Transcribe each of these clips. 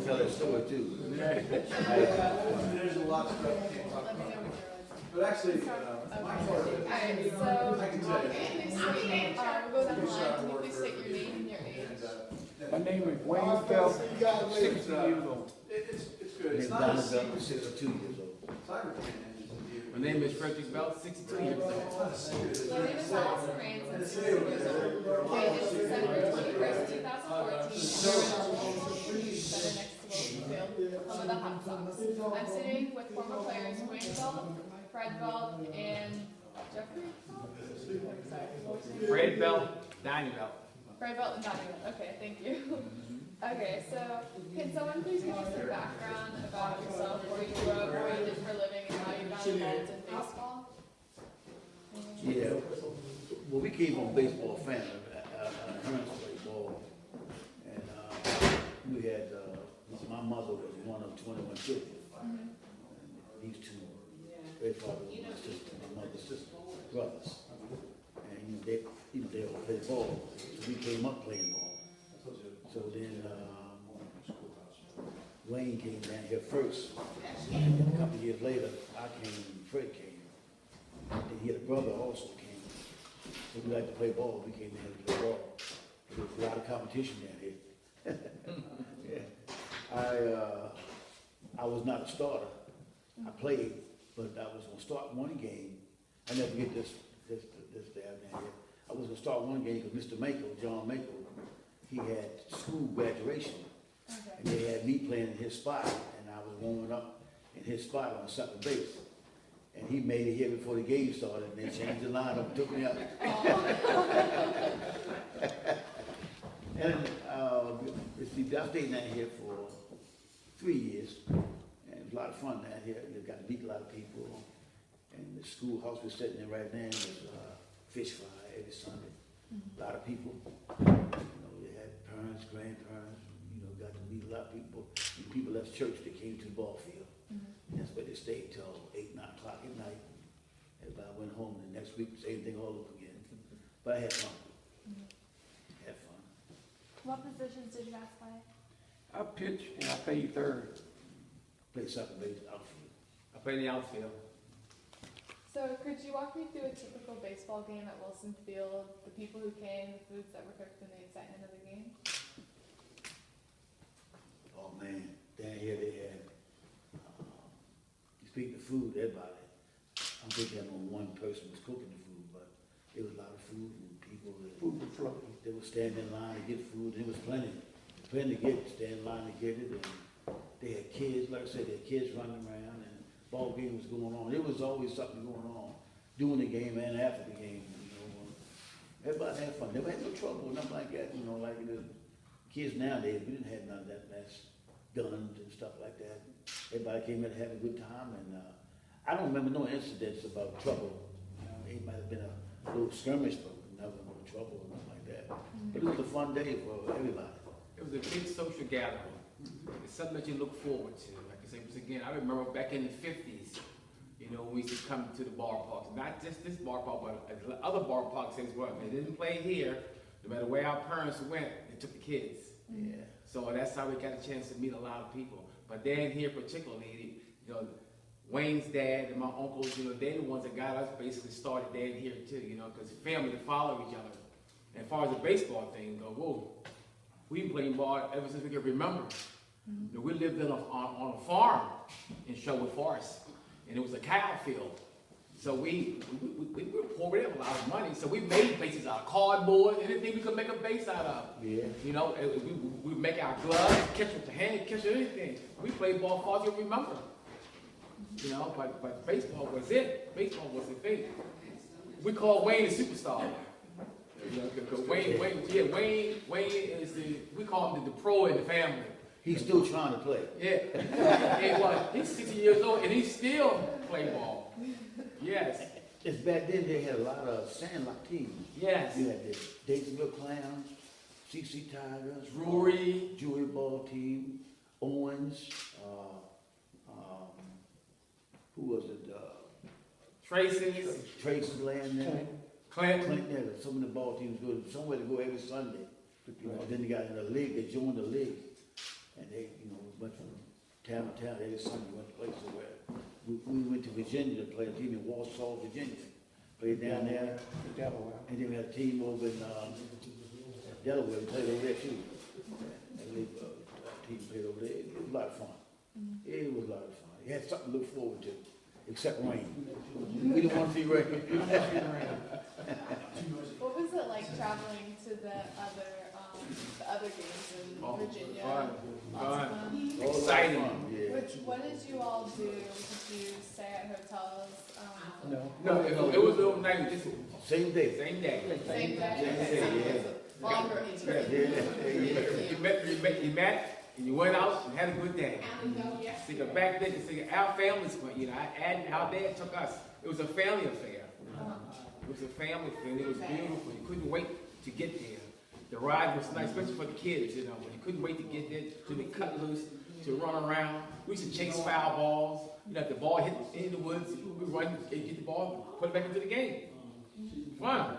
tell that story too. There's a lot of stuff we can't talk about. But actually, my part of it, Alright, so, I can tell you. we'll go down the line. Can you please state your name and your age? My name is Wayne Bell, 60 years old. It's good. It's Named not Donnie a Bell, secret. 62 years old. Cyber engines in you. My name is Fredrick Bell, 62 years old. My name is Allison Rains, I'm 60 years old. Okay, it's December 21st, 2014. Better next to Rosenwald, home of the Hot Sox. I'm sitting with former players Wayne Bell, Fred Bell, and Jeffrey Bell? Sorry, what was his name? Fred Bell, Donnie Bell. Fred Bell and Donnie Bell. Okay, thank you. Okay, so can someone please give us some background about yourself, where you grew up, what you did for a living, and how you got involved in baseball? Yeah. Well, we came from a baseball family. Parents played ball. And we had, my mother was one of 21 children. And these two, their father was my sister, my mother's sister, brothers. And they all played ball. So we came up playing ball. So then Wayne came down here first. And a couple of years later, I came and Fred came. And he had a brother also came. So we liked to play ball. We came down to play ball. There was a lot of competition down here. Yeah. I was not a starter. I played, but I was going to start one game. I never get this down here. I was going to start one game because Mr. Mako, John Mako, he had school graduation. Okay. And they had me playing in his spot, and I was warming up in his spot on second base. And he made it here before the game started, and they changed the lineup, took me out. And I stayed down here for 3 years, and it was a lot of fun down here. You got to meet a lot of people. And the schoolhouse we're sitting in right now was fish fry every Sunday. A lot of people. They had parents, grandparents, got to meet a lot of people. And people left church, they came to the ball field. And that's where they stayed till 8, 9 o'clock at night. Everybody went home, and the next week, same thing all over again. But I had fun. Had fun. What positions did you guys play? I pitch and I play third. Played second base, outfield. I play in the outfield. So could you walk me through a typical baseball game at Wilson Field, the people who came, the foods that were cooked, and the excitement of the game? Oh man, down here they had, you speak of food, everybody. I'm thinking only one person was cooking the food, but there was a lot of food and people that Food was floating. they would stand in line to get food. There was plenty to get, stand in line to get it. And they had kids, like I said, they had kids running around and ball game was going on. There was always something going on during the game and after the game. Everybody had fun. Never had no trouble, nothing like that. Like the kids nowadays, we didn't have none of that mess, guns and stuff like that. Everybody came in to have a good time, and I don't remember no incidents about trouble. It might have been a little skirmish, but never no trouble or nothing like that. But it was a fun day for everybody. It was a big social gathering. It's something that you look forward to. Like I said, again, I remember back in the 50s, we used to come to the ballparks. Not just this ballpark, but other ballparks as well. They didn't play here. No matter where our parents went, they took the kids. Yeah. So that's how we got a chance to meet a lot of people. But down here particularly, Wayne's dad and my uncles, they're the ones that got us basically started down here too, because family to follow each other. And as far as the baseball thing goes, we've been playing ball ever since we can remember. We lived on a farm in Sherwood Forest, and it was a cow field. So we were poor, we didn't have a lot of money, so we made bases out of cardboard, anything we could make a base out of. Yeah. We would make our gloves, catch with the hand, catch anything. We played ball far as you remember. But baseball was it. Baseball was the thing. We call Wayne the superstar. Wayne is we call him the pro in the family. He's still trying to play. Yeah. He's 60 years old and he still play ball. Yes. It's back then they had a lot of sandlot teams. Yes. You had the Daytonville Clowns, CC Tigers, Drury, Jewelry Ball Team, Owens, who was it? Tracy's land there. Clinton, yeah, some of the ball teams go somewhere to go every Sunday. Then they got in the league, they joined the league. And they, town, every summer we went to play somewhere. We went to Virginia to play a team in Warsaw, Virginia. Played down there, Delaware. and then we had a team over in, Delaware, we played over there too. And we, team played over there, it was a lot of fun. It was a lot of fun. You had something to look forward to, except rain. We didn't want to see rain. What was it like traveling to the other games in Virginia? Fun. Lots of fun. Exciting. Yeah. What did you all do? Did you stay at hotels? No. No, it was overnight, just Same day. same day. Same day? Yeah. Longer Yeah, trip. yeah. You met, and you went out and had a good day. Yeah. See, back then, our families went, our dad took us. It was a family affair. It was a family affair, and it was beautiful. You couldn't wait to get there. The ride was nice, especially for the kids, you couldn't wait to get there, to be cut loose, to run around. We used to chase foul balls. If the ball hit in the woods, we run and get the ball, put it back into the game. Fun.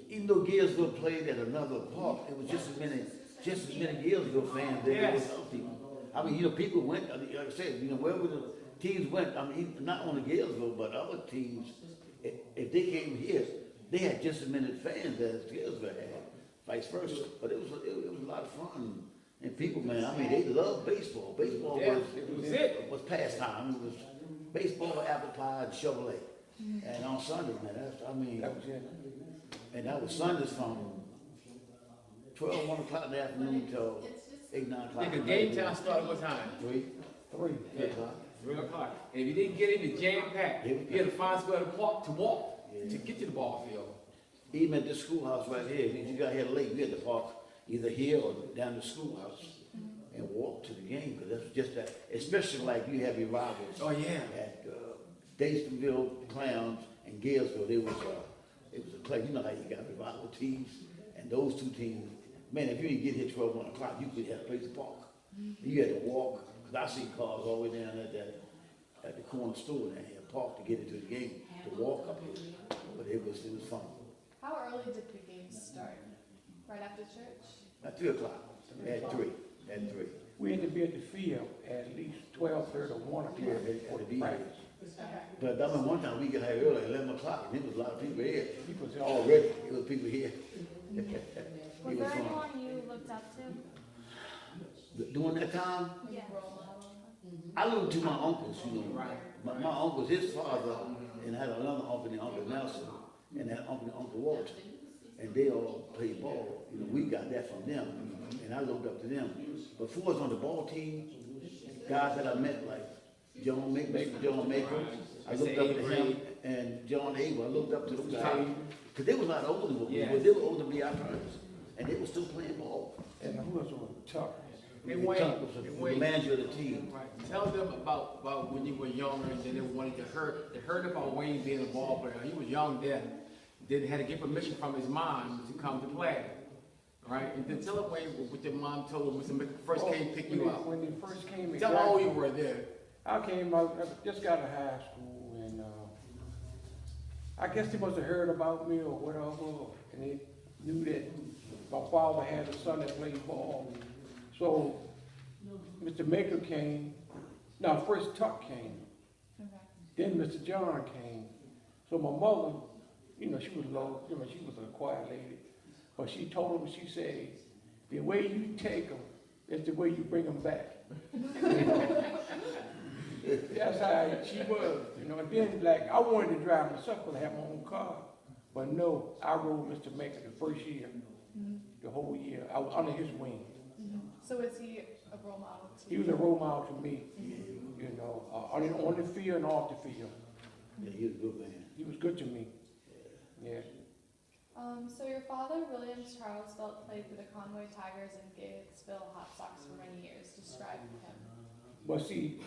Even though Galesville played at another park, it was just as many Galesville fans there as other people. I mean, people went, like I said, wherever the teams went, I mean, not only Galesville, but other teams, if they came here, they had just as many fans as Galesville had, vice versa. But it was a lot of fun. And people, man, I mean, they loved baseball. Baseball was pastime. It was baseball, apple pie, and Chevrolet. And on Sundays, man, That was it. and that was Sundays from 12, 1 o'clock in the afternoon till 8, 9 o'clock. The game time started what time? 3 o'clock. 3 o'clock. And if you didn't get in, you jam-packed. You had to find somewhere to walk to get to the ball field. Even at the schoolhouse right here, if you got here late, we had to park either here or down the schoolhouse and walk to the game, because that's just that, especially like you have your rivals. Oh, yeah. At Daytonville Clowns and Galesville, it was a place, you know how you got rival teams, and those two teams, man, if you didn't get here 12, 1 o'clock, you could have a place to park. You had to walk, because I see cars all the way down at the corner store down here, park to get into the game, to walk up here. But it was fun. How early did the games start? Right after church? At 3 o'clock, at 3. We had to be at the field at least 12:30 or 1 o'clock Yeah, for at the the practice. Okay. But I remember one time we got here early, 11 o'clock, and there was a lot of people here. People said, Already, there was people here. Was It was there fun. anyone you looked up to? During that time, Yeah. Role model? I looked to my uncles, Right. My uncles, his father, and had another uncle named Uncle Nelson, and that uncle named Uncle Walter. And they all played ball. We got that from them, and I looked up to them. But for us on the ball team, guys that I met like John Maker, I looked up to him, and John Abel, I looked up to those guys. Because they was a lot older than we were. They were older than me, our parents. And they were still playing ball. and who was on top? And Chuck was the manager of the team. Right. Tell them about when you were younger and then they wanted to heard about Wayne being a ball player. He was young then. Then had to get permission from his mom to come to play. Right? And then tell him Wayne what your mom told him when he first came to pick you up. When they first came in. Tell how old you were there. I just got out of high school, and I guess they must have heard about me or whatever, and they knew that my father had a son that played ball. So Mr. Maker came, first Tuck came, Okay. then Mr. John came. So my mother, she was low, she was a quiet lady, but she told him, she said, the way you take them is the way you bring them back. That's how she was, and then I wanted to drive myself because I had my own car, but no, I rode Mr. Maker the first year, the whole year. I was under his wing. So was he a role model to He you? was a role model to me, on the field and off the field. Yeah, he was a good man. He was good to me. Yeah. So your father, William Charles Belt, played for the Conway Tigers and Galesville Hot Sox for many years. Describe him. But see,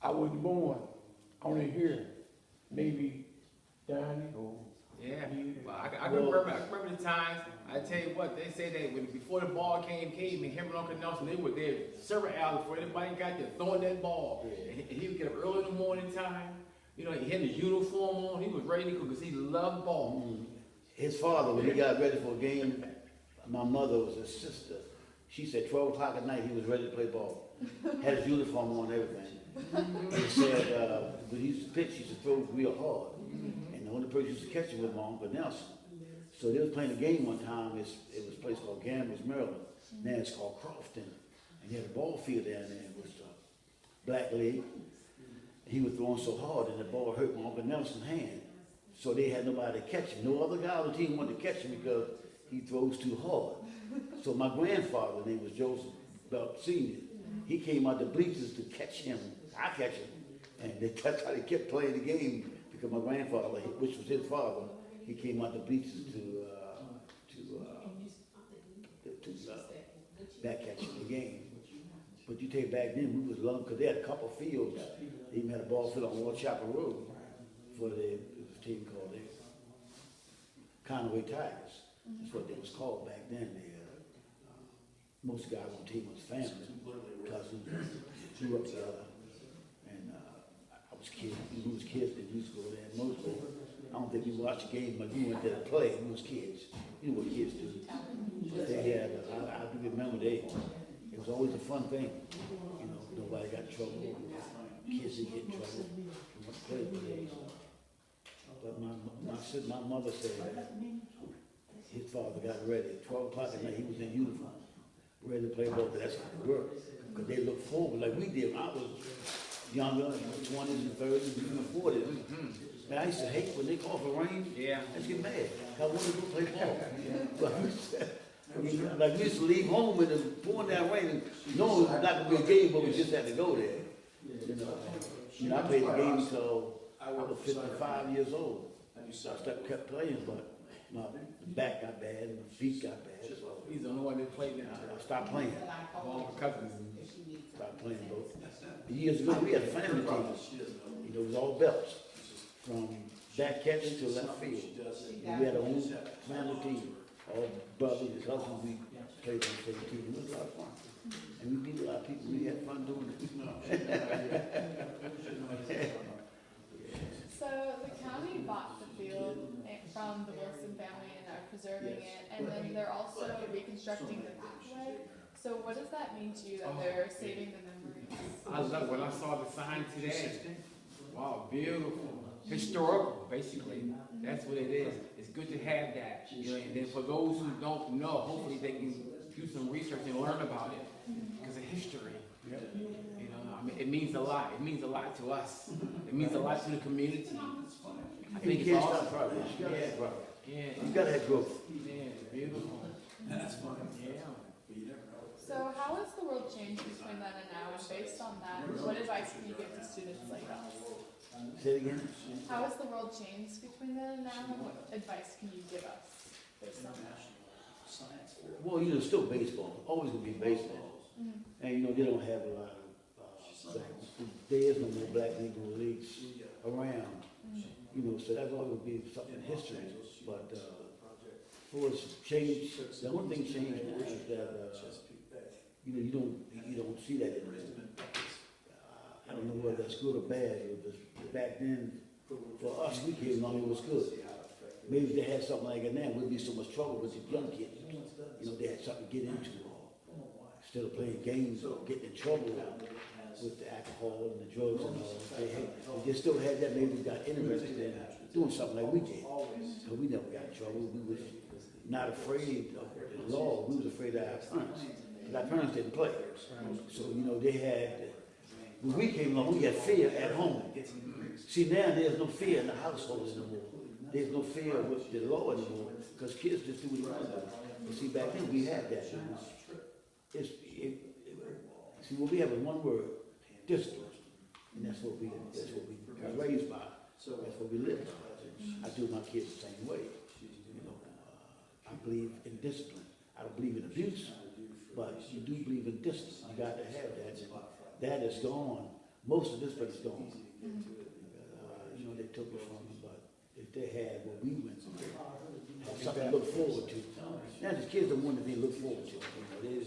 I wasn't born only here. Maybe Donnie or Yeah. Well, I can remember the times. I tell you what, they say that before the ball came, and him and Uncle Nelson, they were there several hours before anybody got there throwing that ball. And he would get up early in the morning time. He had his uniform on. He was ready to go because he loved ball. His father, when he got ready for a game, my mother was his sister, She said 12 o'clock at night, he was ready to play ball. Had his uniform on and everything. He said, when he used to pitch, he used to throw real hard. And the only person who used to catch him was my Uncle Nelson. So they was playing a game one time. It was a place called Gambles, Maryland. Now it's called Crofton. And he had a ball field down there. It was Black League. He was throwing so hard, and the ball hurt my Uncle Nelson's hand. So they had nobody to catch him. No other guy on the team wanted to catch him because he throws too hard. So my grandfather, name was Joseph Belt Sr., he came out the bleachers to catch him. I catch him. And that's how they kept playing the game, because my grandfather, which was his father, he came out the bleachers to back catching the game. But you take back then, we was loved because they had a couple fields. They even had a ball field on Ward Chapel Road for the team called the Conway Tigers. That's what it was called back then. Most guys on the team was family, cousins, grew up together. And I was kids, we was kids that used to go there. Mostly, I don't think we watched the game, but we went there to play. We was kids. You know what kids do. But they had, I do remember it was always a fun thing. You know, nobody got in trouble. Kids didn't get in trouble. We went to play plays. But my mother said that his father got ready. 12 o'clock at night, he was in uniform, ready to play ball. But that's how it worked. Because they looked forward like we did. I was younger, in my 20s and 30s, and even 40s. Man, I used to hate when they call for rain. Yeah. I used to get mad. I wanted to go play ball. But like we used to leave home with it pouring down rain and knowing it was not going to be a game, but we just had to go there. You know, I played the game until I was 55 years old. So I kept playing, but my back got bad and my feet got bad. So He's the only one that played now. I stopped playing. All the cousins. Stopped playing both. Years ago, we had a family team. You know, it was all belts. From back catching to left field. And we had our own family team. All brothers and cousins, we played on the same team. It was a lot of fun. And we beat a lot of people. We had fun doing it. So the county bought the field from the Wilson family and are preserving it, and then they're also reconstructing the pathway. So what does that mean to you that they're saving the memories? I love when I saw the sign today. Wow, beautiful. Historical, basically. That's what it is. It's good to have that. You know, and then for those who don't know, hopefully they can do some research and learn about it. Because of history. You know, I mean, it means a lot. It means a lot to us. It means a lot to the community. I think You it's can't awesome. stop progress. You gotta have progress. Yeah. You gotta have growth. Yeah, beautiful. That's fine. Yeah. So how has the world changed between then and now? And based on that, what advice can you give to students like us? Say it again. How has the world changed between then and now? And what advice can you give us based on that? Well, you know, still baseball. Always gonna be baseball. And you know, they don't have a lot of, there is no more black Negro leagues around. You know, so that's always gonna be something in history. But for us to change, the only thing changed now is that, you know, you don't see that anymore. I don't know whether that's good or bad. It was back then, for us, we came along, it was good. Maybe if they had something like it now, we'd be so much trouble with the young kids. You know, they had something to get into. Instead of playing games or getting in trouble with the alcohol and the drugs and all. If they still had that, maybe we got interested in doing something like we did. So we never got in trouble. We was not afraid of the law. We was afraid of our parents. Because our parents didn't play. So, you know, they had, when we came along, we had fear at home. See, now there's no fear in the household anymore. There's no fear with the law anymore. Because kids just do what they want to do. But see, back then we had that. See, what we have is one word, discipline. And that's what we were raised by. That's what we live by. I do my kids the same way. You know, I believe in discipline. I don't believe in abuse, but you do believe in discipline. You got to have that. And that is gone. Most of this place is gone. You know, they took it from me, but if they had what we went through, have something to look forward to. Now the kids don't want to be look forward to. You know,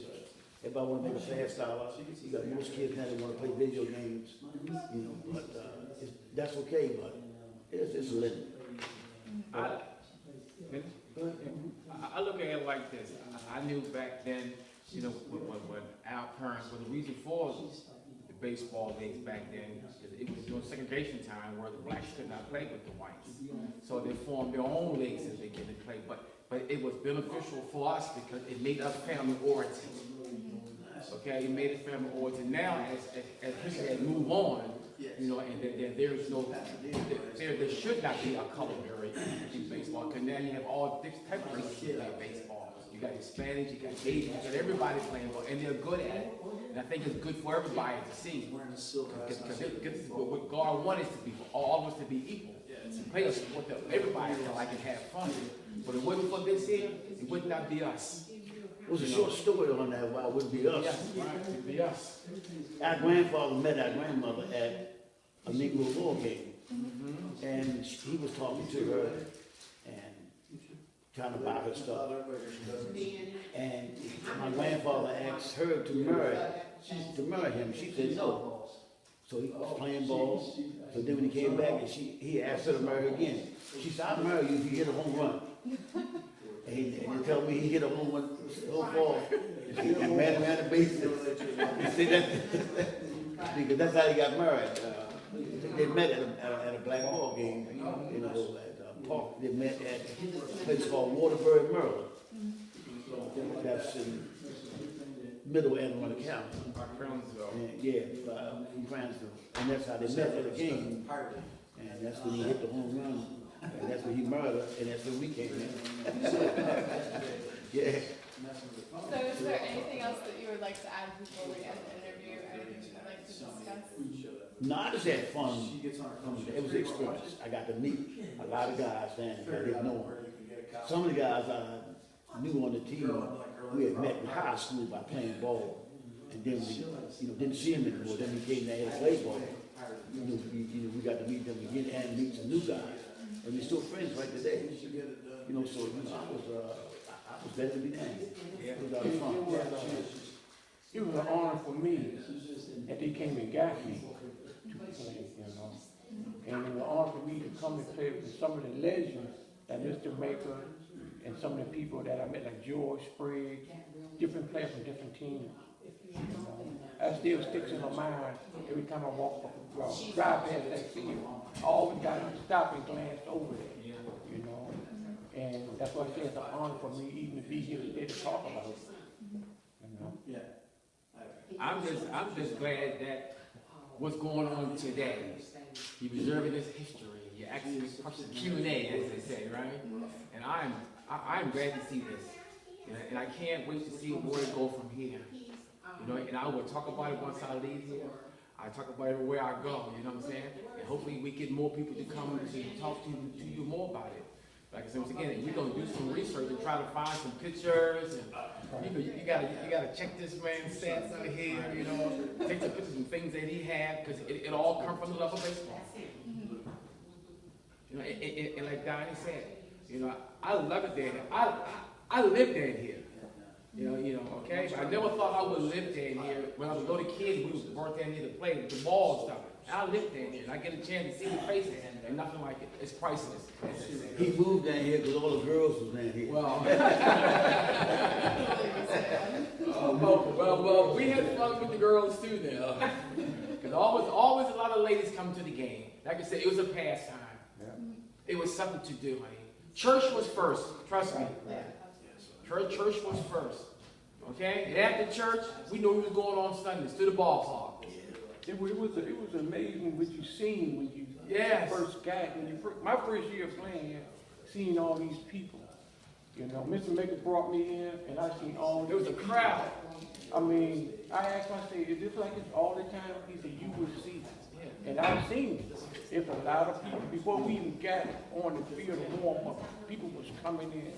everybody want to make a fast dollar. You got most kids now that want to play video games. You know, but that's okay. But it's a limit. I look at it like this. I knew back then you know, when our parents, well, the reason for the baseball leagues back then, is it was during segregation time where the blacks could not play with the whites. So they formed their own leagues and they get to play, but it was beneficial for us because it made us family oriented. Okay, it made us family oriented. Now, as history has moved on, you know, and there is no, there should not be a color barrier in baseball, because now you have all different types of races playing baseball. You got Hispanics, you got Asians, you got everybody playing ball, and they're good at it. And I think it's good for everybody to see. Because what God wanted to be, for all of us to be equal. To play a sport that everybody feel like and have fun. But if it wasn't for this here, it would not be us. It was a short story on that, why it wouldn't be us. Yes, right, it would be us. Our grandfather met our grandmother at a Negro ball game. And he was talking to her and trying to buy her stuff. And my grandfather asked her to marry him. She said no. So he was playing ball. So then when he came back, and he asked her to marry her again. She said, "I'll marry you if you hit a home run." And he told me he hit a home run so far. He ran around the bases. He said that because that's how he got married. They met at a black ball game, you know, at a park. They met at a place called Waterbury, Maryland. That's in middle Anne Arundel County. And, yeah, in Crownsville. And that's how they met at a game. And that's when he hit the home run. And that's when he married her. And that's when we came in. Yeah. So is there anything else that you would like to add before we end the interview? Anything you'd like to discuss? No, I just had fun. It was an experience. I got to meet a lot of guys then I didn't know them. Some of the guys I knew on the team, we had met in high school by playing ball. And then we, didn't see him anymore. Then we came there to play ball. We got to meet them again and meet some new guys. And we're still friends right today. I was glad to be there. It was a lot of fun. It was an honor for me that they came and got me to play, And it was an honor for me to come and play with some of the legends, like Mr. Maker, and some of the people that I met, like George Sprague, different players from different teams. That still sticks in my mind every time I walk up, drive past that field. I always got to stop and glance over there, And that's why I say it's an honor for me even to be here today to talk about it. I'm just glad that what's going on today, you're preserving this history, you're actually Q&A, as they say, right? And I'm glad to see this, and I can't wait to see where it go from here. And I will talk about it once I leave here. I talk about it everywhere I go, you know what I'm saying? And hopefully we get more people to come to talk to you more about it. Like I said, once again, we're gonna do some research and try to find some pictures, and you gotta check this man's stats out here, take some pictures and things that he had, because it all comes from the love of baseball. And like Donnie said, I love it there. I live down here. Okay? I never thought I would live down here. When I was a little kid, we was brought down here to play with the ball and stuff. I live down here, and I get a chance to see the faces, and nothing like it. It's priceless. He moved down here because all the girls was down here. Well, we had fun with the girls too then. Because always a lot of ladies come to the game. Like I said, it was a pastime. Yeah. It was something to do, honey. Church was first, trust me. Church was first. Okay? And after church, we knew we was going on Sundays to the ballpark. It was amazing what you seen when you first got my first year playing here, seeing all these people. Mr. Maker brought me in, and I seen all. There was a crowd. I mean, I asked myself, is this like this all the time? He said, you would see it. And I've seen it. It's a lot of people. Before we even got on the field to warm up, people was coming in.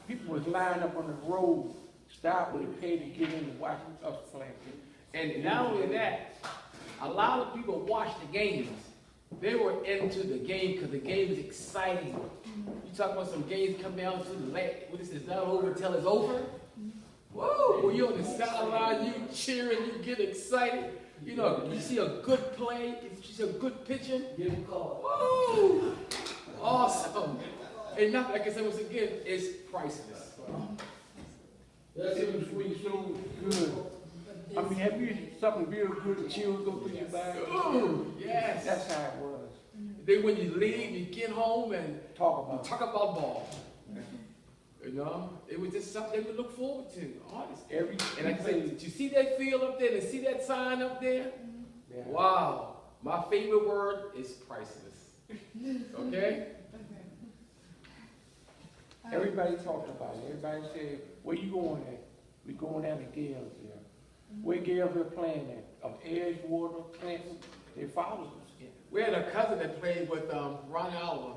People was lining up on the road, stopping to pay to get in to watch us play. And not only that, a lot of people watch the games. They were into the game because the game is exciting. You talk about some games come down to the last, when this is not over until it's over. Whoa, when you're on the sideline, you cheering, you get excited. You see a good play, you see a good pitching. Whoa, awesome. And not like I said once again, it's priceless. It was sweet, so good. I mean, have you something real good and chills go through your body? Ooh, yes. That's how it was. Then when you leave, you get home and Talk talk about about ball. You know, it was just something they would look forward to, honestly. every. And like I said, did you see that field up there and see that sign up there? Yeah. Wow. My favorite word is priceless. Okay? Everybody talked about it. Everybody said, where you going at? We going down to Galesville. Where Galesville playing at? Of Edgewater, Clinton, they followed us. We had a cousin that played with Ron Alva.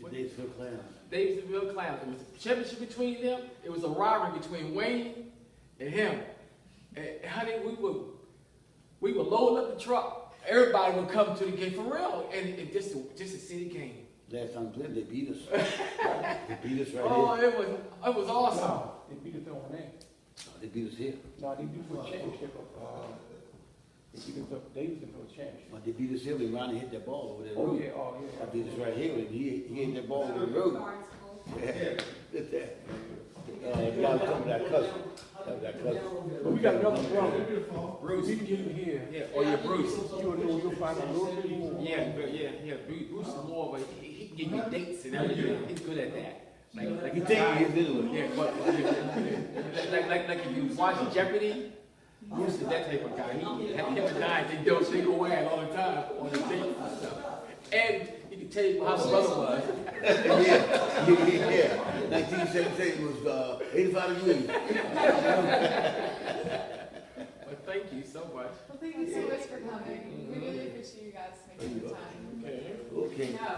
Davisville Clowns. Davisville Clowns. It was a championship between them. It was a rivalry between Wayne and him. And honey, we would load up the truck. Everybody would come to the game for real, and just to see the game. Last time we played, they beat us. They beat us right Oh, here. it was awesome. No, they beat us over there. They beat us here. No, they beat us for a championship of, they beat us up, Davisville championship. But they beat us here when Ronnie hit that ball over there. Oh, yeah, oh, yeah. They beat us right here, and he hit that ball over the road. Yeah. That was coming that cousin. That was that cousin. But we got another brother. Bruce. We can get him here. Yeah, oh yeah, Bruce. You'll find a little bit more. Yeah, Bruce is more of a, he can give you dates and everything. He's good at that. Like You think he is anyway? Yeah, but like if you watch Jeopardy, Bruce is that type of guy. Him and Donnie, they go at all the time on the dates and stuff. And he can tell you how the brother was. Yeah. 1977 was 85 degrees. But thank you so much. Well, thank you so much for coming. We really appreciate you guys making the time. Okay. No.